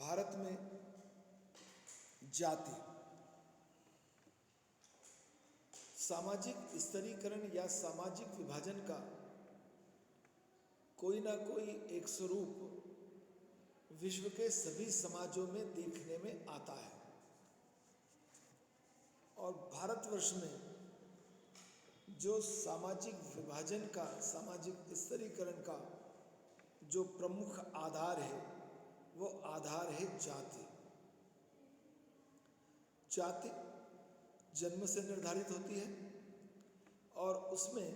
भारत में जाति सामाजिक स्तरीकरण या सामाजिक विभाजन का कोई ना कोई एक स्वरूप विश्व के सभी समाजों में देखने में आता है। और भारतवर्ष में जो सामाजिक विभाजन का, सामाजिक स्तरीकरण का जो प्रमुख आधार है वो आधार है जाति। जाति जन्म से निर्धारित होती है और उसमें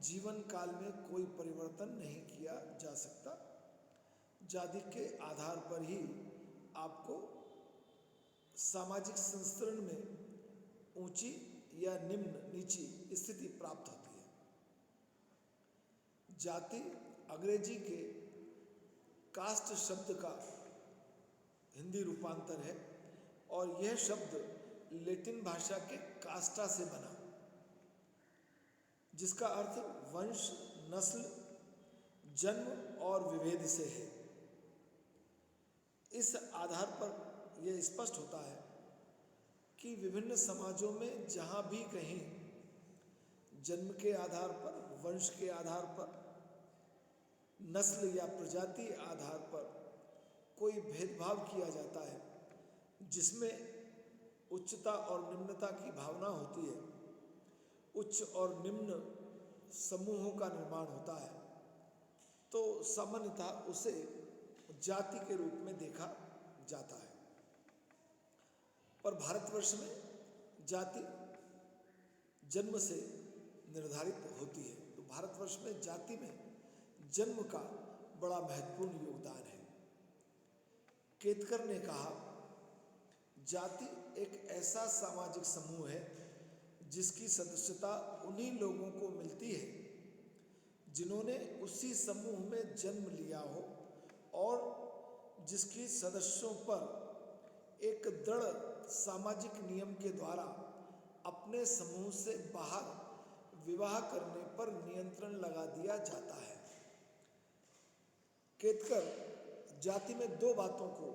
जीवन काल में कोई परिवर्तन नहीं किया जा सकता। जाति के आधार पर ही आपको सामाजिक संस्तरण में ऊंची या निम्न नीची स्थिति प्राप्त होती है। जाति अंग्रेजी के कास्ट शब्द का हिंदी रूपांतर है और यह शब्द लैटिन भाषा के कास्टा से बना, जिसका अर्थ वंश, नस्ल, जन्म और विभेद से है। इस आधार पर यह स्पष्ट होता है कि विभिन्न समाजों में जहाँ भी कहीं जन्म के आधार पर, वंश के आधार पर, नस्ल या प्रजाति आधार पर कोई भेदभाव किया जाता है, जिसमें उच्चता और निम्नता की भावना होती है, उच्च और निम्न समूहों का निर्माण होता है, तो सामान्यतः उसे जाति के रूप में देखा जाता है। पर भारतवर्ष में जाति जन्म से निर्धारित होती है, तो भारतवर्ष में जाति में जन्म का बड़ा महत्वपूर्ण योगदान है। केतकर ने कहा, जाति एक ऐसा सामाजिक समूह है जिसकी सदस्यता उन्हीं लोगों को मिलती है जिन्होंने उसी समूह में जन्म लिया हो और जिसकी सदस्यों पर एक दृढ़ सामाजिक नियम के द्वारा अपने समूह से बाहर विवाह करने पर नियंत्रण लगा दिया जाता है। केतकर जाति में दो बातों को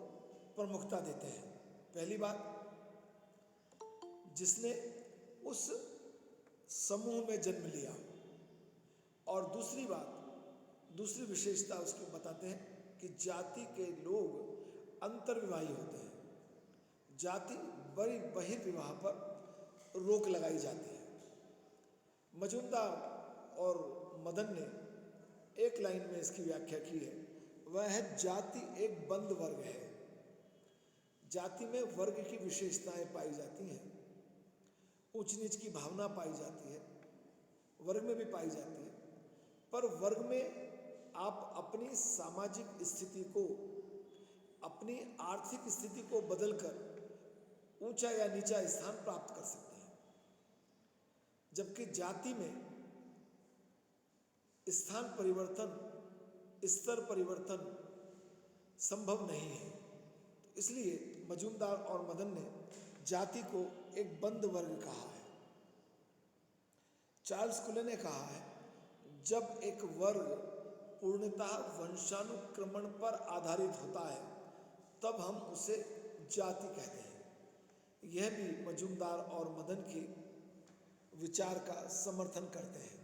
प्रमुखता देते हैं। पहली बात, जिसने उस समूह में जन्म लिया, और दूसरी बात, दूसरी विशेषता उसकी बताते हैं कि जाति के लोग अंतर्विवाही होते हैं। जाति बहिर्विवाह पर रोक लगाई जाती है। मजूमदार और मदन ने एक लाइन में इसकी व्याख्या की है, वह है जाति एक बंद वर्ग है। जाति में वर्ग की विशेषताएं पाई जाती हैं, ऊंच नीच की भावना पाई जाती है, वर्ग में भी पाई जाती है, पर वर्ग में आप अपनी सामाजिक स्थिति को, अपनी आर्थिक स्थिति को बदलकर ऊंचा या नीचा स्थान प्राप्त कर सकते हैं, जबकि जाति में स्थान परिवर्तन, स्तर परिवर्तन संभव नहीं है। तो इसलिए मजूमदार और मदन ने जाति को एक बंद वर्ग कहा है। चार्ल्स कुले ने कहा है, जब एक वर्ग पूर्णतः वंशानुक्रमण पर आधारित होता है तब हम उसे जाति कहते हैं। यह भी मजूमदार और मदन के विचार का समर्थन करते हैं।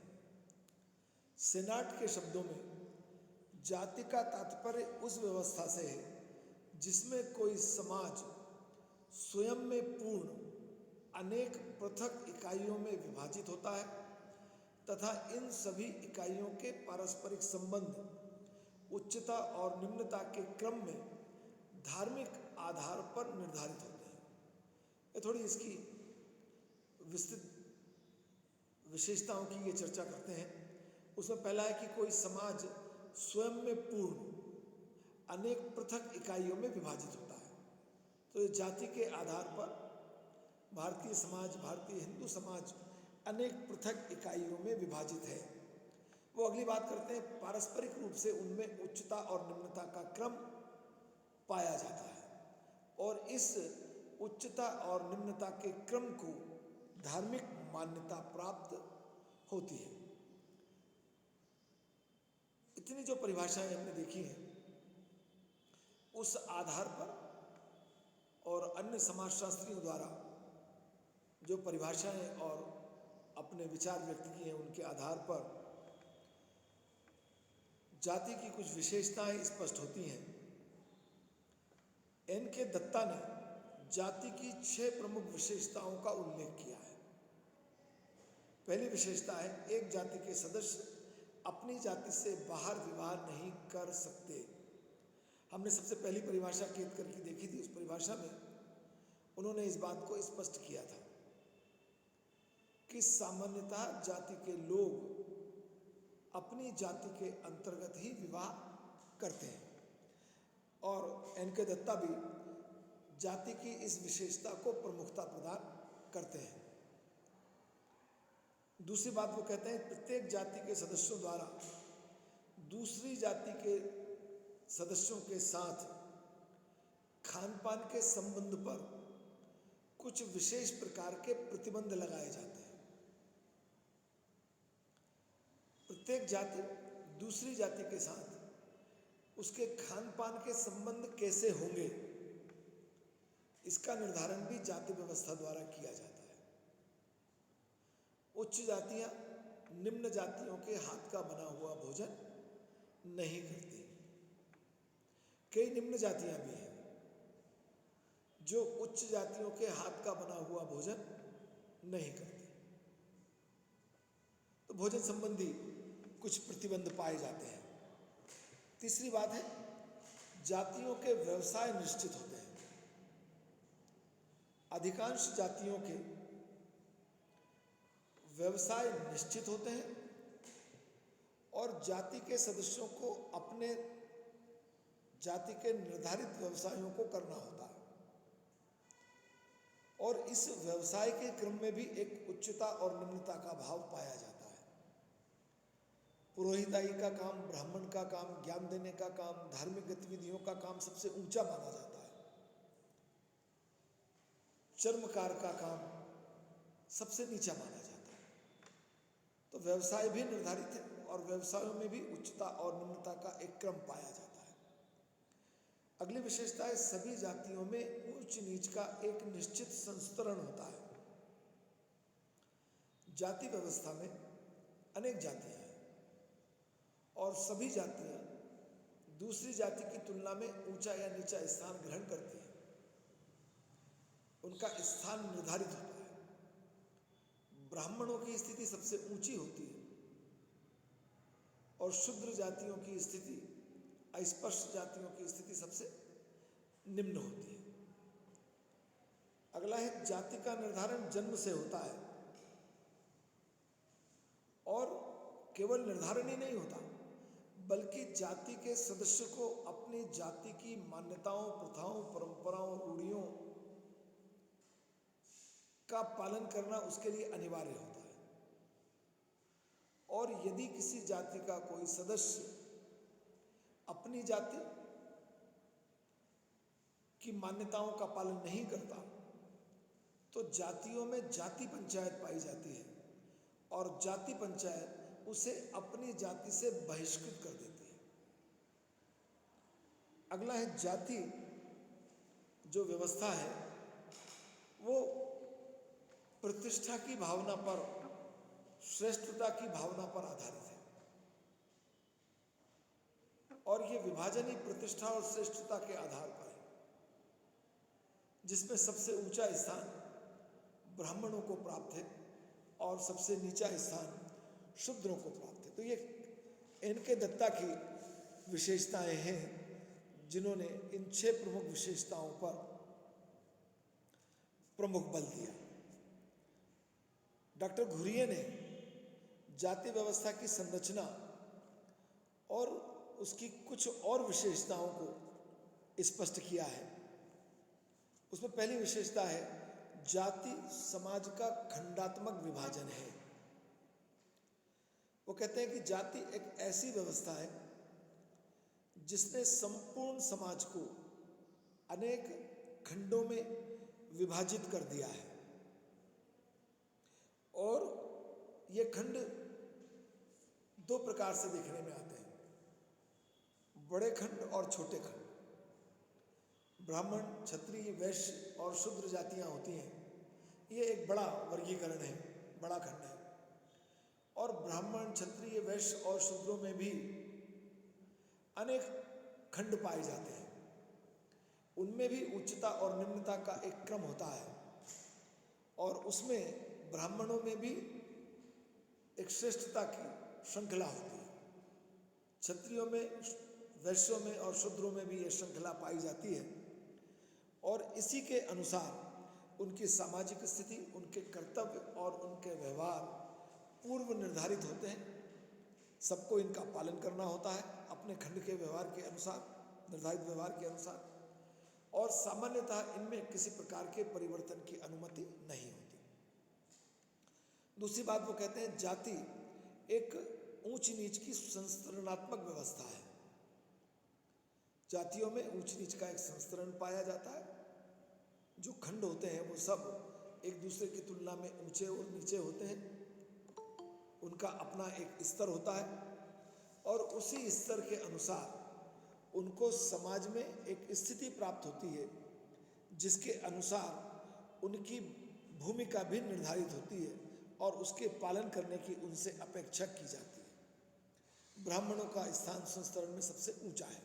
सेनाट के शब्दों में जाति का तात्पर्य उस व्यवस्था से है जिसमें कोई समाज स्वयं में पूर्ण अनेक पृथक इकाइयों में विभाजित होता है तथा इन सभी इकाइयों के पारस्परिक संबंध उच्चता और निम्नता के क्रम में धार्मिक आधार पर निर्धारित होते हैं। ये थोड़ी इसकी विस्तृत विशेषताओं की ये चर्चा करते हैं। उसमें पहला है कि कोई समाज स्वयं में पूर्ण अनेक पृथक इकाइयों में विभाजित होता है। तो ये जाति के आधार पर भारतीय समाज, भारतीय हिंदू समाज अनेक पृथक इकाइयों में विभाजित है। वो अगली बात करते हैं, पारस्परिक रूप से उनमें उच्चता और निम्नता का क्रम पाया जाता है और इस उच्चता और निम्नता के क्रम को धार्मिक मान्यता प्राप्त होती है। इतनी जो परिभाषाएं हमने देखी हैं उस आधार पर और अन्य समाजशास्त्रियों द्वारा जो परिभाषाएं और अपने विचार व्यक्त किए हैं उनके आधार पर जाति की कुछ विशेषताएं स्पष्ट होती हैं। एन के दत्ता ने जाति की 6 प्रमुख विशेषताओं का उल्लेख किया है। पहली विशेषता है, एक जाति के सदस्य अपनी जाति से बाहर विवाह नहीं कर सकते। हमने सबसे पहली परिभाषा केतकर की देखी थी। उस परिभाषा में उन्होंने इस बात को स्पष्ट किया था कि सामान्यतः जाति के लोग अपनी जाति के अंतर्गत ही विवाह करते हैं, और एन के दत्ता भी जाति की इस विशेषता को प्रमुखता प्रदान करते हैं। दूसरी बात वो कहते हैं, प्रत्येक जाति के सदस्यों द्वारा दूसरी जाति के सदस्यों के साथ खान पान के संबंध पर कुछ विशेष प्रकार के प्रतिबंध लगाए जाते हैं। प्रत्येक जाति दूसरी जाति के साथ उसके खान पान के संबंध कैसे होंगे, इसका निर्धारण भी जाति व्यवस्था द्वारा किया जाता है। उच्च जातियां निम्न जातियों के हाथ का बना हुआ भोजन नहीं करती। कई निम्न जातियां भी हैं जो उच्च जातियों के हाथ का बना हुआ भोजन नहीं करती। तो भोजन संबंधी कुछ प्रतिबंध पाए जाते हैं। तीसरी बात है, जातियों के व्यवसाय निश्चित होते हैं। अधिकांश जातियों के व्यवसाय निश्चित होते हैं और जाति के सदस्यों को अपने जाति के निर्धारित व्यवसायों को करना होता है, और इस व्यवसाय के क्रम में भी एक उच्चता और निम्नता का भाव पाया जाता है। पुरोहिताई का काम, ब्राह्मण का काम, ज्ञान देने का काम, धार्मिक गतिविधियों का काम सबसे ऊंचा माना जाता है। चर्मकार का काम सबसे नीचा माना जाता है। तो व्यवसाय भी निर्धारित है और व्यवसायों में भी उच्चता और निम्नता का एक क्रम पाया जाता है। अगली विशेषता है, सभी जातियों में ऊंच नीच का एक निश्चित संस्तरण होता है। जाति व्यवस्था में अनेक जातियां हैं और सभी जातियां दूसरी जाति की तुलना में ऊंचा या नीचा स्थान ग्रहण करती हैं। उनका स्थान निर्धारित होता है। ब्राह्मणों की स्थिति सबसे ऊंची होती है और शूद्र जातियों की स्थिति, अस्पृश्य जातियों की स्थिति सबसे निम्न होती है। अगला है, जाति का निर्धारण जन्म से होता है और केवल निर्धारण ही नहीं होता बल्कि जाति के सदस्य को अपनी जाति की मान्यताओं, प्रथाओं, परंपराओं, रूढ़ियों का पालन करना उसके लिए अनिवार्य होता है। और यदि किसी जाति का कोई सदस्य अपनी जाति की मान्यताओं का पालन नहीं करता तो जातियों में जाति पंचायत पाई जाती है और जाति पंचायत उसे अपनी जाति से बहिष्कृत कर देती है। अगला है, जाति जो व्यवस्था है वो प्रतिष्ठा की भावना पर, श्रेष्ठता की भावना पर आधारित है और ये विभाजन ही प्रतिष्ठा और श्रेष्ठता के आधार पर है, जिसमें सबसे ऊंचा स्थान ब्राह्मणों को प्राप्त है और सबसे नीचा स्थान शूद्रों को प्राप्त है। तो ये एन के दत्ता की विशेषताएं हैं जिन्होंने इन 6 प्रमुख विशेषताओं पर प्रमुख बल दिया। डॉक्टर घुरिये ने जाति व्यवस्था की संरचना और उसकी कुछ और विशेषताओं को स्पष्ट किया है। उसमें पहली विशेषता है, जाति समाज का खंडात्मक विभाजन है। वो कहते हैं कि जाति एक ऐसी व्यवस्था है जिसने संपूर्ण समाज को अनेक खंडों में विभाजित कर दिया है और ये खंड 2 प्रकार से देखने में आते हैं, बड़े खंड और छोटे खंड। ब्राह्मण, क्षत्रिय, वैश्य और शूद्र जातियां होती हैं। ये एक बड़ा वर्गीकरण है, बड़ा खंड है। और ब्राह्मण, क्षत्रिय, वैश्य और शूद्रों में भी अनेक खंड पाए जाते हैं। उनमें भी उच्चता और निम्नता का एक क्रम होता है, और उसमें ब्राह्मणों में भी एक श्रेष्ठता की श्रृंखला होती है। क्षत्रियों में, वैश्यों में और शूद्रों में भी ये श्रृंखला पाई जाती है, और इसी के अनुसार उनकी सामाजिक स्थिति, उनके कर्तव्य और उनके व्यवहार पूर्व निर्धारित होते हैं। सबको इनका पालन करना होता है अपने खंड के व्यवहार के अनुसार, निर्धारित व्यवहार के अनुसार, और सामान्यतः इनमें किसी प्रकार के परिवर्तन की अनुमति नहीं होती। दूसरी बात वो कहते हैं, जाति एक ऊंच नीच की संस्तरणात्मक व्यवस्था है। जातियों में ऊंच नीच का एक संस्तरण पाया जाता है। जो खंड होते हैं वो सब एक दूसरे की तुलना में ऊंचे और नीचे होते हैं। उनका अपना एक स्तर होता है, और उसी स्तर के अनुसार उनको समाज में एक स्थिति प्राप्त होती है, जिसके अनुसार उनकी भूमिका भी निर्धारित होती है और उसके पालन करने की उनसे अपेक्षा की जाती है। ब्राह्मणों का स्थान संस्तरण में सबसे ऊंचा है।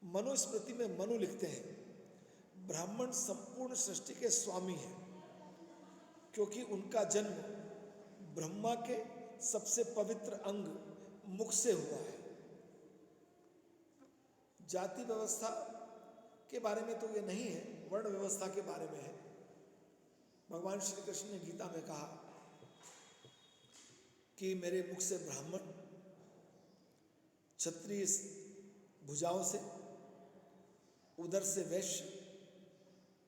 मनुस्मृति में मनु लिखते हैं, ब्राह्मण संपूर्ण सृष्टि के स्वामी हैं, क्योंकि उनका जन्म ब्रह्मा के सबसे पवित्र अंग मुख से हुआ है। जाति व्यवस्था के बारे में तो ये नहीं है, वर्ण व्यवस्था के बारे में है। भगवान श्री कृष्ण ने गीता में कहा कि मेरे मुख से ब्राह्मण, क्षत्रिय भुजाओं से, उदर से वैश्य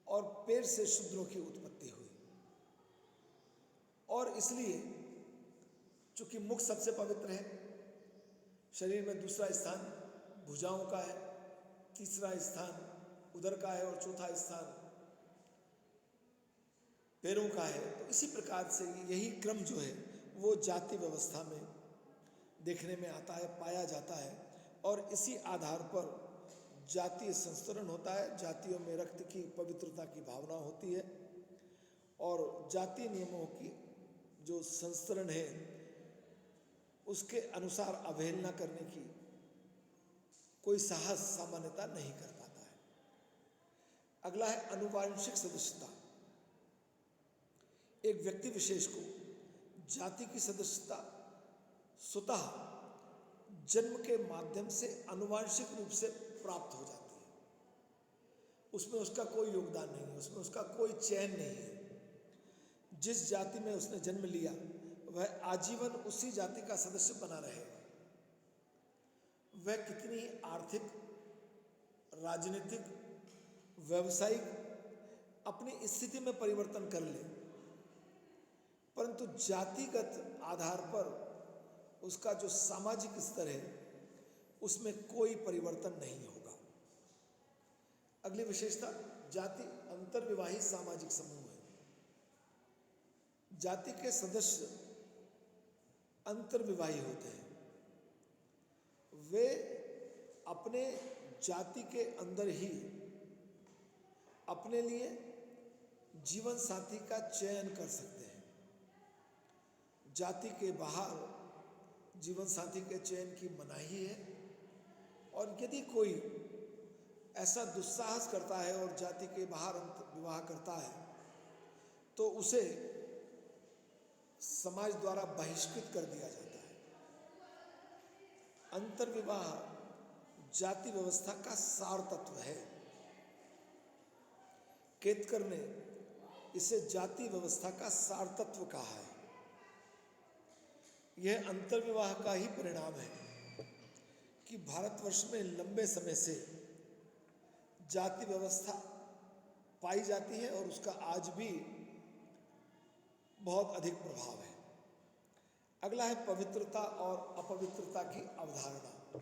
और पैर से शूद्रों की उत्पत्ति हुई। और इसलिए चूंकि मुख सबसे पवित्र है, शरीर में दूसरा स्थान भुजाओं का है, तीसरा स्थान उदर का है और चौथा स्थान पैरों का है, तो इसी प्रकार से यही क्रम जो है वो जाति व्यवस्था में देखने में आता है, पाया जाता है। और इसी आधार पर जातीय संस्तरण होता है। जातियों में रक्त की पवित्रता की भावना होती है, और जातीय नियमों की जो संस्तरण है उसके अनुसार अवहेलना करने की कोई साहस सामान्यता नहीं कर पाता है। अगला है अनुवांशिक सदस्यता। एक व्यक्ति विशेष को जाति की सदस्यता स्वतः जन्म के माध्यम से अनुवांशिक रूप से प्राप्त हो जाती है। उसमें उसका कोई योगदान नहीं है, उसमें उसका कोई चयन नहीं है। जिस जाति में उसने जन्म लिया वह आजीवन उसी जाति का सदस्य बना रहेगा। वह कितनी आर्थिक, राजनीतिक, व्यावसायिक अपनी स्थिति में परिवर्तन कर ले, परंतु जातिगत आधार पर उसका जो सामाजिक स्तर है उसमें कोई परिवर्तन नहीं होगा। अगली विशेषता, जाति अंतर्विवाही सामाजिक समूह है। जाति के सदस्य अंतर्विवाही होते हैं। वे अपने जाति के अंदर ही अपने लिए जीवन साथी का चयन कर सकते हैं। जाति के बाहर जीवन साथी के चयन की मनाही है, और यदि कोई ऐसा दुस्साहस करता है और जाति के बाहर विवाह करता है तो उसे समाज द्वारा बहिष्कृत कर दिया जाता है। अंतर्विवाह जाति व्यवस्था का सार तत्व है। केतकर ने इसे जाति व्यवस्था का सार तत्व कहा है। यह अंतर्विवाह का ही परिणाम है कि भारतवर्ष में लंबे समय से जाति व्यवस्था पाई जाती है और उसका आज भी बहुत अधिक प्रभाव है। अगला है पवित्रता और अपवित्रता की अवधारणा।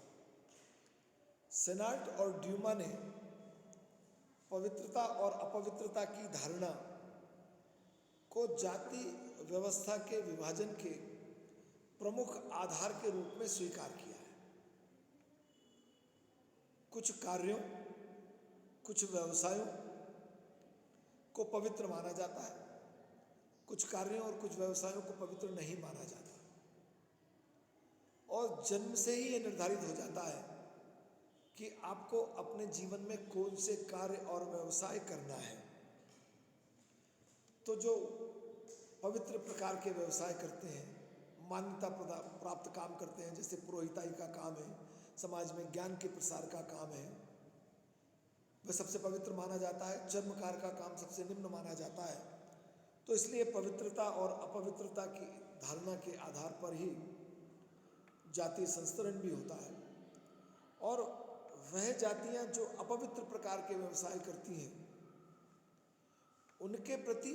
सेनाट और ड्यूमा ने पवित्रता और अपवित्रता की धारणा को जाति व्यवस्था के विभाजन के प्रमुख आधार के रूप में स्वीकार किया है। कुछ कार्यों कुछ व्यवसायों को पवित्र माना जाता है, कुछ कार्यों और कुछ व्यवसायों को पवित्र नहीं माना जाता, और जन्म से ही ये निर्धारित हो जाता है कि आपको अपने जीवन में कौन से कार्य और व्यवसाय करना है। तो जो पवित्र प्रकार के व्यवसाय करते हैं, मान्यता प्राप्त काम करते हैं, जैसे पुरोहिताई का काम है, समाज में ज्ञान के प्रसार का काम है, वह सबसे पवित्र माना जाता है। चर्मकार का काम सबसे निम्न माना जाता है। तो इसलिए पवित्रता और अपवित्रता की धारणा के आधार पर ही जातीय संस्तरण भी होता है, और वह जातियां जो अपवित्र प्रकार के व्यवसाय करती हैं, उनके प्रति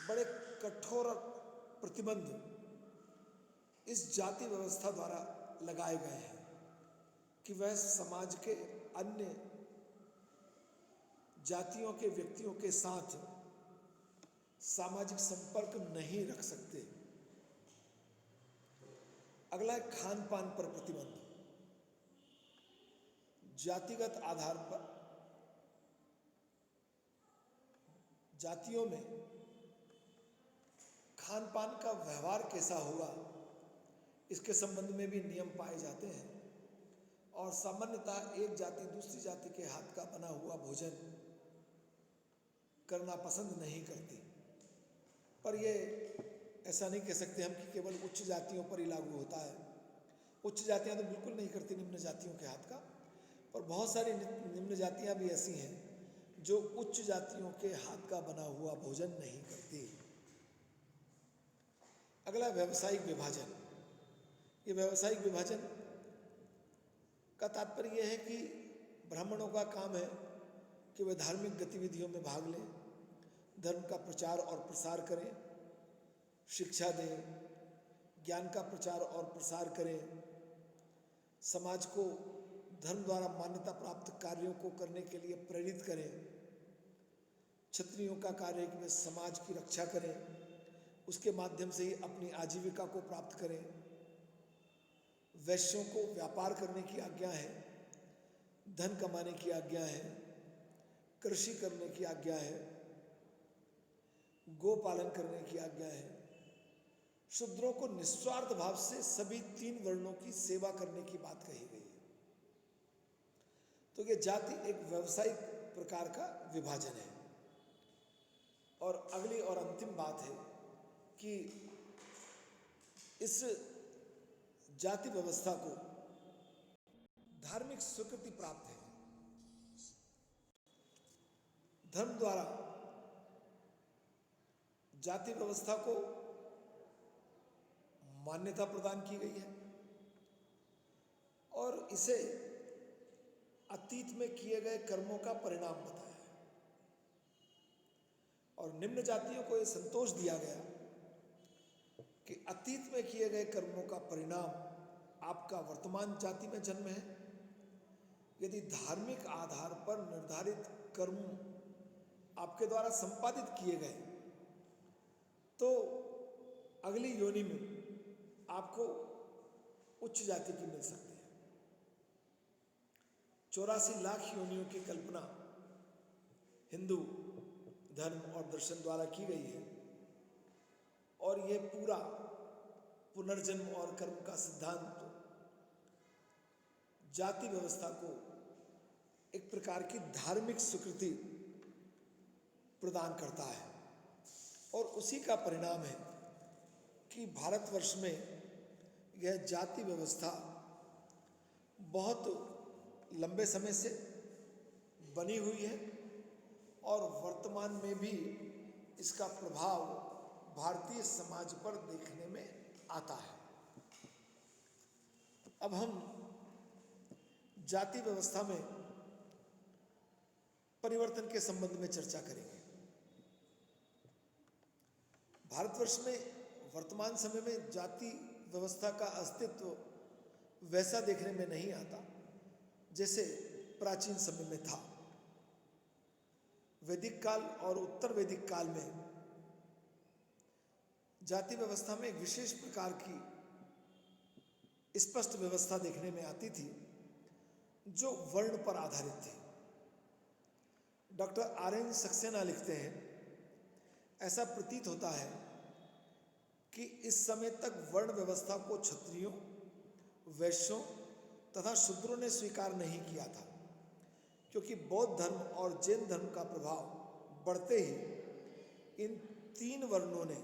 बड़े कठोर प्रतिबंध इस जाति व्यवस्था द्वारा लगाए गए हैं कि वह समाज के अन्य जातियों के व्यक्तियों के साथ सामाजिक संपर्क नहीं रख सकते। अगला है खान पान पर प्रतिबंध। जातिगत आधार पर जातियों में खान पान का व्यवहार कैसा होगा, इसके संबंध में भी नियम पाए जाते हैं, और सामान्यतः एक जाति दूसरी जाति के हाथ का बना हुआ भोजन करना पसंद नहीं करती। पर ये ऐसा नहीं कह सकते हम कि केवल उच्च जातियों पर ही लागू होता है। उच्च जातियां तो बिल्कुल नहीं करती निम्न जातियों के हाथ का, पर बहुत सारी निम्न जातियां भी ऐसी हैं जो उच्च जातियों के हाथ का बना हुआ भोजन नहीं करती। अगला व्यावसायिक विभाजन। ये व्यावसायिक विभाजन का तात्पर्य यह है कि ब्राह्मणों का काम है कि वे धार्मिक गतिविधियों में भाग लें, धर्म का प्रचार और प्रसार करें, शिक्षा दें, ज्ञान का प्रचार और प्रसार करें, समाज को धर्म द्वारा मान्यता प्राप्त कार्यों को करने के लिए प्रेरित करें। क्षत्रियों का कार्य है कि वे समाज की रक्षा करें, उसके माध्यम से ही अपनी आजीविका को प्राप्त करें। वैश्यों को व्यापार करने की आज्ञा है, धन कमाने की आज्ञा है, कृषि करने की आज्ञा है, गो पालन करने की आज्ञा है। शूद्रों को निस्वार्थ भाव से सभी 3 वर्णों की सेवा करने की बात कही गई है। तो ये जाति एक व्यावसायिक प्रकार का विभाजन है। और अगली और अंतिम बात है कि इस जाति व्यवस्था को धार्मिक स्वीकृति प्राप्त है। धर्म द्वारा जाति व्यवस्था को मान्यता प्रदान की गई है, और इसे अतीत में किए गए कर्मों का परिणाम बताया है। और निम्न जातियों को यह संतोष दिया गया कि अतीत में किए गए कर्मों का परिणाम आपका वर्तमान जाति में जन्म है। यदि धार्मिक आधार पर निर्धारित कर्म आपके द्वारा संपादित किए गए, तो अगली योनि में आपको उच्च जाति की मिल सकती है। 84 लाख योनियों की कल्पना हिंदू धर्म और दर्शन द्वारा की गई है, और यह पूरा पुनर्जन्म और कर्म का सिद्धांत जाति व्यवस्था को एक प्रकार की धार्मिक स्वीकृति प्रदान करता है। और उसी का परिणाम है कि भारतवर्ष में यह जाति व्यवस्था बहुत लंबे समय से बनी हुई है, और वर्तमान में भी इसका प्रभाव भारतीय समाज पर देखने में आता है। अब हम जाति व्यवस्था में परिवर्तन के संबंध में चर्चा करेंगे। भारतवर्ष में वर्तमान समय में जाति व्यवस्था का अस्तित्व वैसा देखने में नहीं आता जैसे प्राचीन समय में था। वैदिक काल और उत्तर वैदिक काल में जाति व्यवस्था में एक विशेष प्रकार की स्पष्ट व्यवस्था देखने में आती थी, जो वर्ण पर आधारित थी। Doctor RN. सक्सेना लिखते हैं, ऐसा प्रतीत होता है कि इस समय तक वर्ण व्यवस्था को क्षत्रियों, वैश्यों तथा शूद्रों ने स्वीकार नहीं किया था, क्योंकि बौद्ध धर्म और जैन धर्म का प्रभाव बढ़ते ही इन तीन वर्णों ने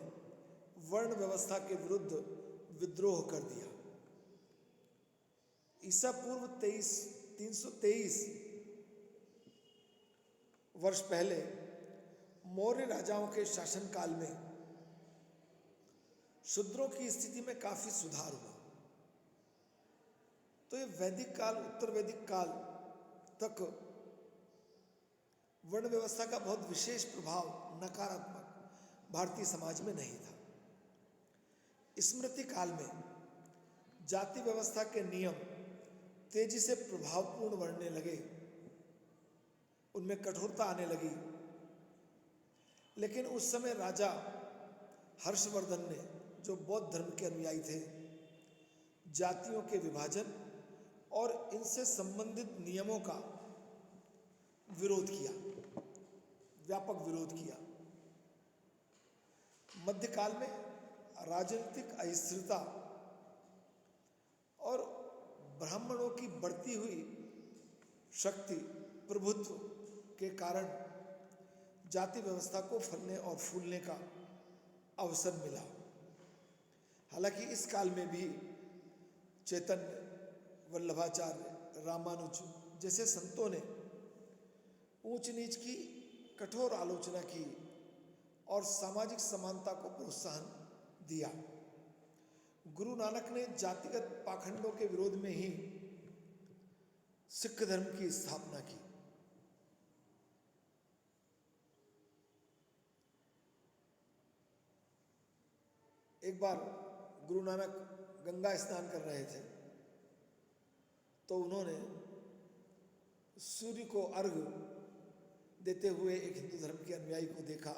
वर्ण व्यवस्था के विरुद्ध विद्रोह कर दिया। ईसा पूर्व 323 वर्ष पहले मौर्य राजाओं के शासनकाल में शूद्रों की स्थिति में काफी सुधार हुआ। तो ये वैदिक काल, उत्तर वैदिक काल तक वर्ण व्यवस्था का बहुत विशेष प्रभाव नकारात्मक भारतीय समाज में नहीं था। स्मृति काल में जाति व्यवस्था के नियम तेजी से प्रभावपूर्ण बढ़ने लगे, उनमें कठोरता आने लगी। लेकिन उस समय राजा हर्षवर्धन ने, जो बौद्ध धर्म के अनुयायी थे, जातियों के विभाजन और इनसे संबंधित नियमों का विरोध किया, व्यापक विरोध किया। मध्यकाल में राजनीतिक अस्थिरता और ब्राह्मणों की बढ़ती हुई शक्ति, प्रभुत्व के कारण जाति व्यवस्था को फलने और फूलने का अवसर मिला। हालांकि इस काल में भी चैतन्य, वल्लभाचार्य, रामानुज जैसे संतों ने ऊंच नीच की कठोर आलोचना की और सामाजिक समानता को प्रोत्साहन दिया। गुरु नानक ने जातिगत पाखंडों के विरोध में ही सिख धर्म की स्थापना की। एक बार गुरु नानक गंगा स्नान कर रहे थे, तो उन्होंने सूर्य को अर्घ्य देते हुए एक हिंदू धर्म के अनुयायी को देखा।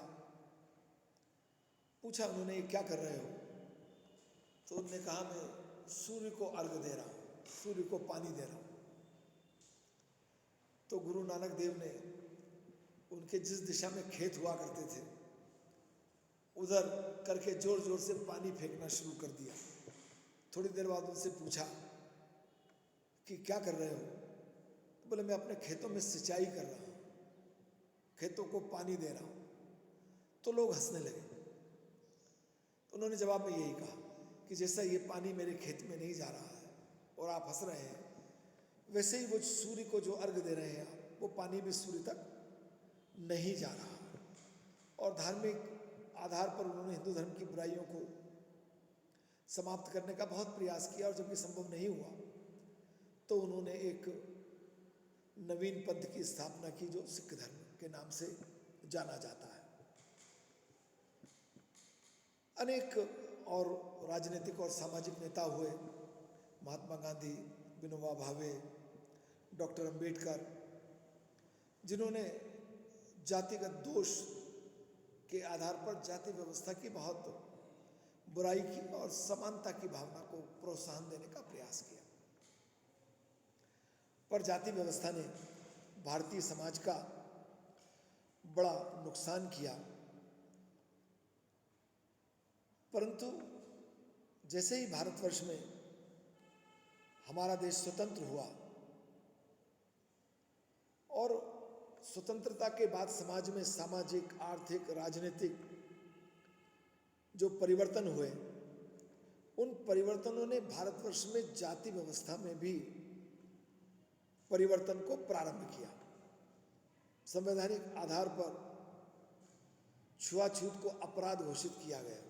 पूछा उन्होंने, ये क्या कर रहे हो? तो उन्होंने कहा, मैं सूर्य को अर्घ्य दे रहा हूँ, सूर्य को पानी दे रहा हूँ। तो गुरु नानक देव ने उनके जिस दिशा में खेत हुआ करते थे, उधर करके जोर जोर से पानी फेंकना शुरू कर दिया। थोड़ी देर बाद उनसे पूछा कि क्या कर रहे हो? तो बोले, मैं अपने खेतों में सिंचाई कर रहा हूँ, खेतों को पानी दे रहा हूँ। तो लोग हंसने लगे। तो उन्होंने जवाब में यही कहा कि जैसा ये पानी मेरे खेत में नहीं जा रहा है और आप हंस रहे हैं, वैसे ही वो सूर्य को जो अर्घ दे रहे हैं आप, वो पानी भी सूर्य तक नहीं जा रहा। और धार्मिक आधार पर उन्होंने हिंदू धर्म की बुराइयों को समाप्त करने का बहुत प्रयास किया, और जब ये संभव नहीं हुआ तो उन्होंने एक नवीन पंथ की स्थापना की, जो सिख धर्म के नाम से जाना जाता है। अनेक और राजनीतिक और सामाजिक नेता हुए, महात्मा गांधी, विनोबा भावे, डॉक्टर अंबेडकर, जिन्होंने जातिगत दोष के आधार पर जाति व्यवस्था की बहुत बुराई की और समानता की भावना को प्रोत्साहन देने का प्रयास किया। पर जाति व्यवस्था ने भारतीय समाज का बड़ा नुकसान किया। परंतु जैसे ही भारतवर्ष में हमारा देश स्वतंत्र हुआ और स्वतंत्रता के बाद समाज में सामाजिक, आर्थिक, राजनीतिक जो परिवर्तन हुए, उन परिवर्तनों ने भारतवर्ष में जाति व्यवस्था में भी परिवर्तन को प्रारंभ किया। संवैधानिक आधार पर छुआछूत को अपराध घोषित किया गया।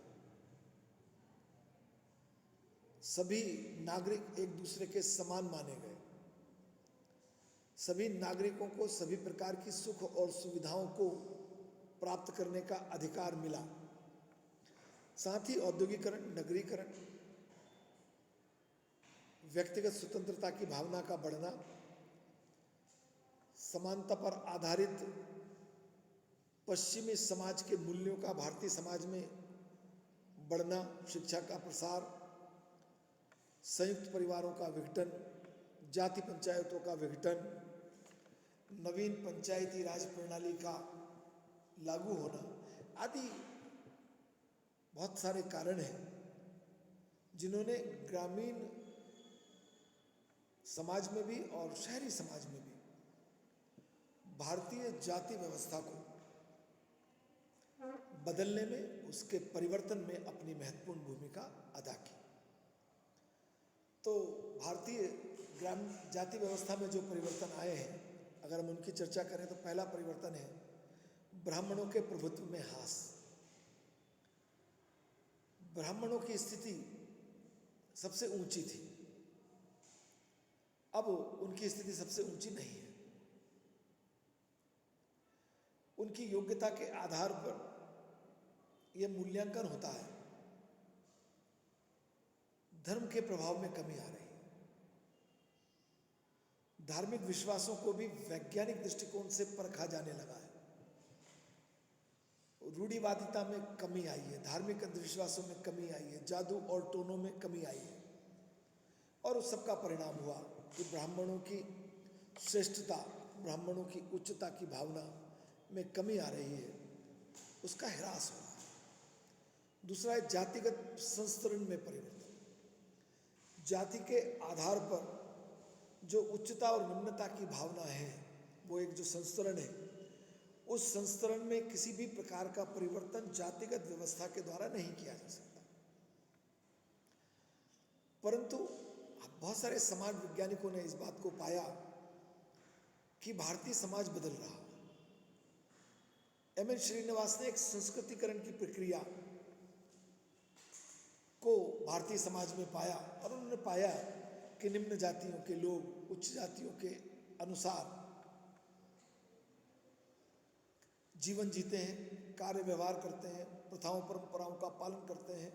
सभी नागरिक एक दूसरे के समान माने गए। सभी नागरिकों को सभी प्रकार की सुख और सुविधाओं को प्राप्त करने का अधिकार मिला। साथ ही औद्योगिकरण, नगरीकरण, व्यक्तिगत स्वतंत्रता की भावना का बढ़ना, समानता पर आधारित पश्चिमी समाज के मूल्यों का भारतीय समाज में बढ़ना, शिक्षा का प्रसार, संयुक्त परिवारों का विघटन, जाति पंचायतों का विघटन, नवीन पंचायती राज प्रणाली का लागू होना आदि बहुत सारे कारण हैं जिन्होंने ग्रामीण समाज में भी और शहरी समाज में भी भारतीय जाति व्यवस्था को बदलने में, उसके परिवर्तन में अपनी महत्वपूर्ण भूमिका अदा की। तो भारतीय ग्राम जाति व्यवस्था में जो परिवर्तन आए हैं, अगर हम उनकी चर्चा करें तो पहला परिवर्तन है ब्राह्मणों के प्रभुत्व में ह्रास। ब्राह्मणों की स्थिति सबसे ऊंची थी, अब उनकी स्थिति सबसे ऊंची नहीं है। उनकी योग्यता के आधार पर यह मूल्यांकन होता है। धर्म के प्रभाव में कमी आ रही है। धार्मिक विश्वासों को भी वैज्ञानिक दृष्टिकोण से परखा जाने लगा है। रूढ़िवादिता में कमी आई है, धार्मिक अंधविश्वासों में कमी आई है, जादू और टोनों में कमी आई है। और उस सबका परिणाम हुआ कि ब्राह्मणों की श्रेष्ठता, ब्राह्मणों की उच्चता की भावना में कमी आ रही है, उसका ह्रास हो रहा है। दूसरा है जातिगत संस्तरण में परिवर्तन। जाति के आधार पर जो उच्चता और निम्नता की भावना है, वो एक जो संस्तरण है, उस संस्तरण में किसी भी प्रकार का परिवर्तन जातिगत व्यवस्था के द्वारा नहीं किया जा सकता। परंतु बहुत सारे समाज वैज्ञानिकों ने इस बात को पाया कि भारतीय समाज बदल रहा है। एम.एन. श्रीनिवास ने एक संस्कृतिकरण की प्रक्रिया को भारतीय समाज में पाया और उन्होंने पाया कि निम्न जातियों के लोग उच्च जातियों के अनुसार जीवन जीते हैं, कार्य व्यवहार करते हैं, प्रथाओं परंपराओं का पालन करते हैं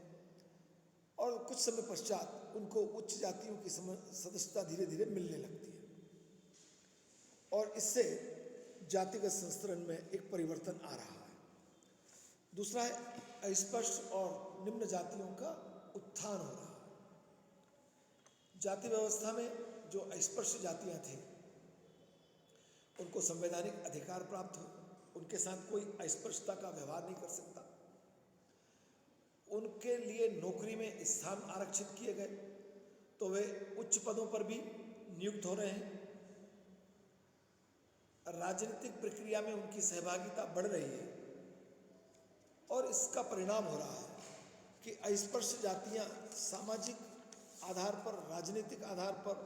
और कुछ समय पश्चात उनको उच्च जातियों की सदस्यता धीरे धीरे मिलने लगती है और इससे जातिगत संस्तरण में एक परिवर्तन आ रहा है। दूसरा है अस्पृश्य और निम्न जातियों का उत्थान हो रहा है। जाति व्यवस्था में जो अस्पृश्य जातियां थी उनको संवैधानिक अधिकार प्राप्त हो, उनके साथ कोई अस्पृश्यता का व्यवहार नहीं कर सकता। उनके लिए नौकरी में स्थान आरक्षित किए गए तो वे उच्च पदों पर भी नियुक्त हो रहे हैं। राजनीतिक प्रक्रिया में उनकी सहभागिता बढ़ रही है और इसका परिणाम हो रहा है कि अस्पृश्य जातियां सामाजिक आधार पर, राजनीतिक आधार पर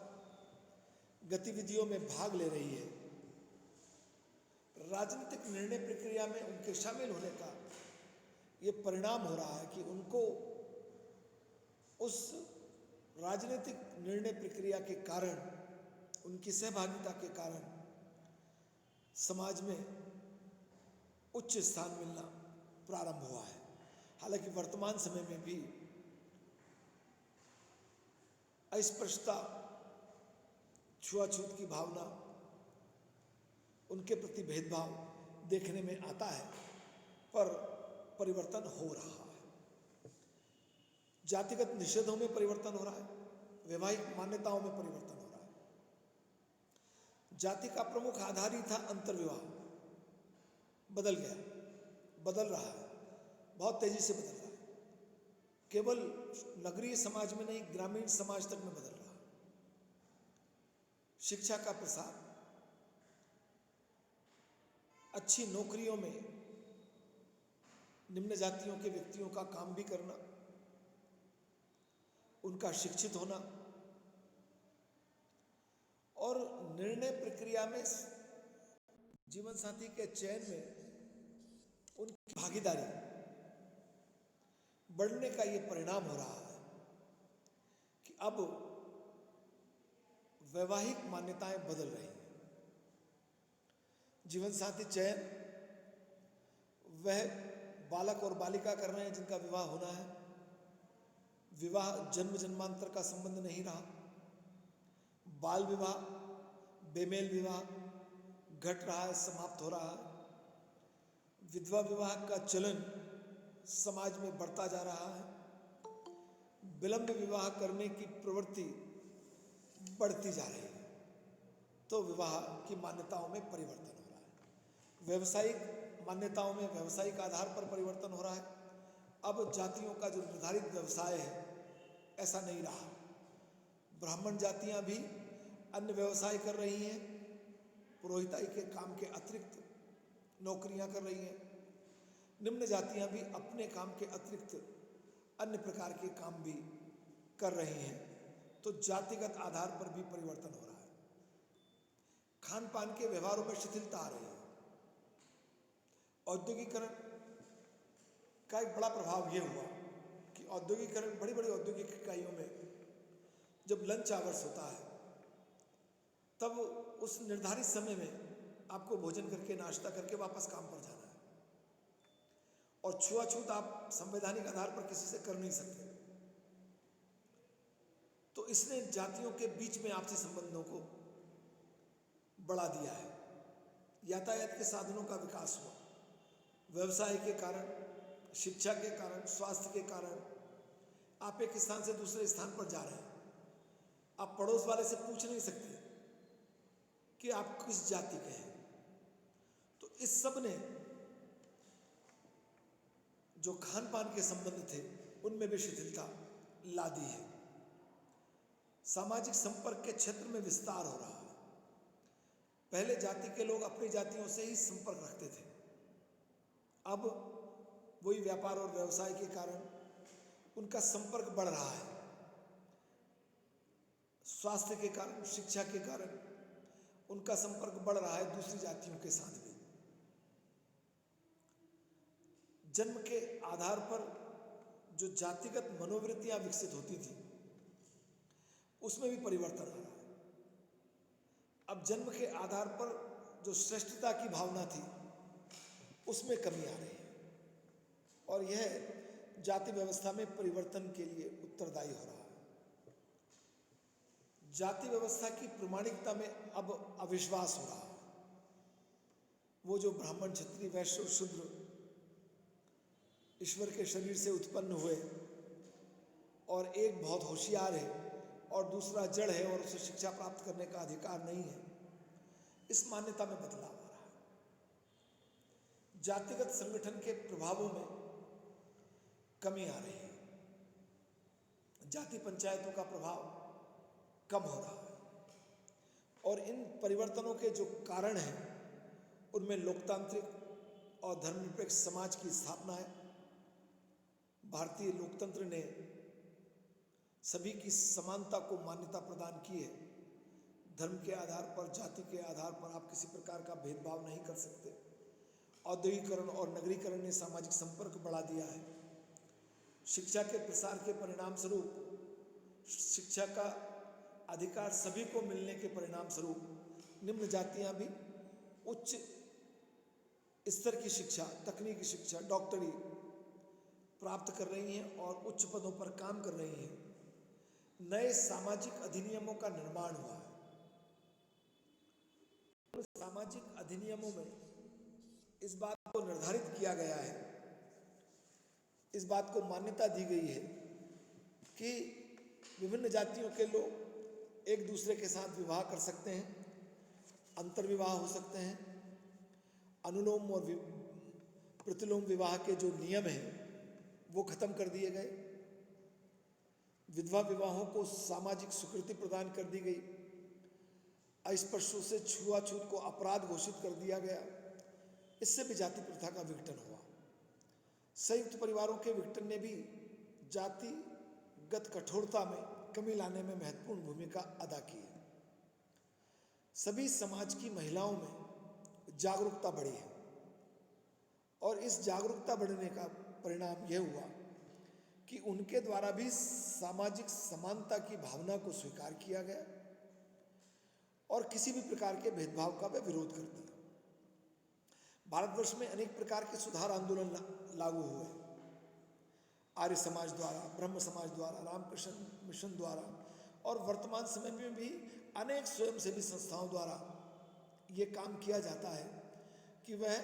गतिविधियों में भाग ले रही है। राजनीतिक निर्णय प्रक्रिया में उनके शामिल होने का ये परिणाम हो रहा है कि उनको उस राजनीतिक निर्णय प्रक्रिया के कारण, उनकी सहभागिता के कारण समाज में उच्च स्थान मिलना प्रारंभ हुआ है। हालांकि वर्तमान समय में भी अस्पृश्यता, छुआछूत की भावना, उनके प्रति भेदभाव देखने में आता है, पर परिवर्तन हो रहा है। जातिगत निषेधों में परिवर्तन हो रहा है, वैवाहिक मान्यताओं में परिवर्तन हो रहा है। जाति का प्रमुख आधार ही था अंतर्विवाह, बदल गया, बदल रहा है, बहुत तेजी से बदल रहा है। केवल नगरीय समाज में नहीं, ग्रामीण समाज तक में बदल रहा है। शिक्षा का प्रसार, अच्छी नौकरियों में निम्न जातियों के व्यक्तियों का काम भी करना, उनका शिक्षित होना और निर्णय प्रक्रिया में, जीवन साथी के चयन में उनकी भागीदारी बढ़ने का ये परिणाम हो रहा है कि अब वैवाहिक मान्यताएं बदल रही हैं। जीवन साथी चयन वह बालक और बालिका कर रहे हैं जिनका विवाह होना है। विवाह जन्म जन्मांतर का संबंध नहीं रहा। बाल विवाह, बेमेल विवाह घट रहा है, समाप्त हो रहा है। विधवा विवाह का चलन समाज में बढ़ता जा रहा है। विलंब विवाह करने की प्रवृत्ति बढ़ती जा रही है। तो विवाह की मान्यताओं में परिवर्तन हो रहा है। व्यवसायिक मान्यताओं में व्यवसायिक आधार पर परिवर्तन हो रहा है। अब जातियों का जो निर्धारित व्यवसाय है ऐसा नहीं रहा। ब्राह्मण जातियां भी अन्य व्यवसाय कर रही हैं, पुरोहिताई के काम के अतिरिक्त नौकरियां कर रही हैं। निम्न जातियां भी अपने काम के अतिरिक्त अन्य प्रकार के काम भी कर रही हैं। तो जातिगत आधार पर भी परिवर्तन हो रहा है। खान पान के व्यवहारों में शिथिलता आ रही है। औद्योगिकरण का एक बड़ा प्रभाव यह हुआ कि औद्योगिकरण, बड़ी बड़ी औद्योगिक इकाइयों में जब लंच आवर्स होता है तब उस निर्धारित समय में आपको भोजन करके नाश्ता करके वापस काम पर जाना है, और छुआछूत आप संवैधानिक आधार पर किसी से कर नहीं सकते। तो इसने जातियों के बीच में आपसी संबंधों को बढ़ा दिया है। यातायात के साधनों का विकास हुआ, व्यवसाय के कारण, शिक्षा के कारण, स्वास्थ्य के कारण आप एक स्थान से दूसरे स्थान पर जा रहे हैं। आप पड़ोस वाले से पूछ नहीं सकते कि आप किस जाति के हैं। तो इस सब ने जो खान पान के संबंध थे उनमें भी शिथिलता ला दी है। सामाजिक संपर्क के क्षेत्र में विस्तार हो रहा है। पहले जाति के लोग अपनी जातियों से ही संपर्क रखते थे, अब वही व्यापार और व्यवसाय के कारण उनका संपर्क बढ़ रहा है। स्वास्थ्य के कारण, शिक्षा के कारण उनका संपर्क बढ़ रहा है दूसरी जातियों के साथ भी। जन्म के आधार पर जो जातिगत मनोवृत्तियां विकसित होती थी उसमें भी परिवर्तन आ रहा है। अब जन्म के आधार पर जो श्रेष्ठता की भावना थी उसमें कमी आ रही है, और यह जाति व्यवस्था में परिवर्तन के लिए उत्तरदायी हो रहा है। जाति व्यवस्था की प्रामाणिकता में अब अविश्वास हो रहा है। वो जो ब्राह्मण, क्षत्रिय, वैश्य और शूद्र ईश्वर के शरीर से उत्पन्न हुए और एक बहुत होशियार है और दूसरा जड़ है और उसे शिक्षा प्राप्त करने का अधिकार नहीं है, इस मान्यता में बदलाव आ रहा है। जातिगत संगठन के प्रभावों में कमी आ रही है। जाति पंचायतों का प्रभाव कम हो रहा है, और इन परिवर्तनों के जो कारण हैं उनमें लोकतांत्रिक और धर्मनिरपेक्ष समाज की स्थापना है। भारतीय लोकतंत्र ने सभी की समानता को मान्यता प्रदान की है। धर्म के आधार पर, जाति के आधार पर आप किसी प्रकार का भेदभाव नहीं कर सकते। औद्योगिकरण और नगरीकरण ने सामाजिक संपर्क बढ़ा दिया है। शिक्षा के प्रसार के परिणाम स्वरूप, शिक्षा का अधिकार सभी को मिलने के परिणाम स्वरूप निम्न जातियां भी उच्च स्तर की शिक्षा, तकनीकी शिक्षा, डॉक्टरी प्राप्त कर रही हैं और उच्च पदों पर काम कर रही हैं। नए सामाजिक अधिनियमों का निर्माण हुआ है। सामाजिक अधिनियमों में इस बात को निर्धारित किया गया है, इस बात को मान्यता दी गई है कि विभिन्न जातियों के लोग एक दूसरे के साथ विवाह कर सकते हैं, अंतर्विवाह हो सकते हैं। अनुलोम और प्रतिलोम विवाह के जो नियम हैं वो खत्म कर दिए गए। विधवा विवाहों को सामाजिक स्वीकृति प्रदान कर दी गई। अस्पृश्यों से छुआछूत को अपराध घोषित कर दिया गया। इससे भी जाति प्रथा का विघटन हुआ। संयुक्त परिवारों के विघटन ने भी जातिगत कठोरता में कमी लाने में महत्वपूर्ण भूमिका अदा की है। सभी समाज की महिलाओं में जागरूकता बढ़ी है, और इस जागरूकता बढ़ने का परिणाम यह हुआ कि उनके द्वारा भी सामाजिक समानता की भावना को स्वीकार किया गया और किसी भी प्रकार के भेदभाव का वे विरोध करते हैं। भारतवर्ष में अनेक प्रकार के सुधार आंदोलन लागू हुए। आर्य समाज द्वारा, ब्रह्म समाज द्वारा, रामकृष्ण मिशन द्वारा, और वर्तमान समय में भी अनेक स्वयंसेवी संस्थाओं द्वारा ये काम किया जाता है कि वह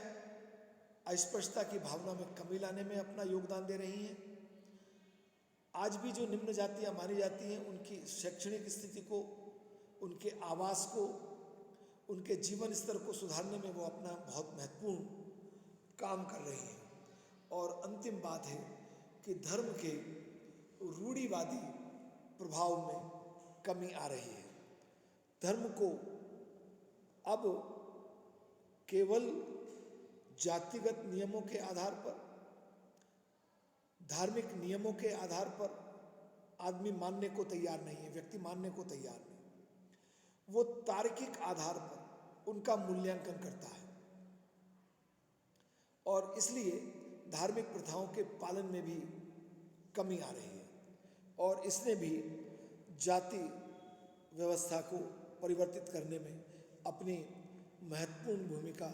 अस्पृश्यता की भावना में कमी लाने में अपना योगदान दे रही हैं। आज भी जो निम्न जातियां मानी जाती हैं उनकी शैक्षणिक स्थिति को, उनके आवास को उनके जीवन स्तर को सुधारने में वो अपना बहुत महत्वपूर्ण काम कर रही हैं। और अंतिम बात है कि धर्म के रूढ़िवादी प्रभाव में कमी आ रही है। धर्म को अब केवल जातिगत नियमों के आधार पर, धार्मिक नियमों के आधार पर आदमी मानने को तैयार नहीं है, व्यक्ति मानने को तैयार नहीं। वो तार्किक आधार पर उनका मूल्यांकन करता है और इसलिए धार्मिक प्रथाओं के पालन में भी कमी आ रही है और इसने भी जाति व्यवस्था को परिवर्तित करने में अपनी महत्वपूर्ण भूमिका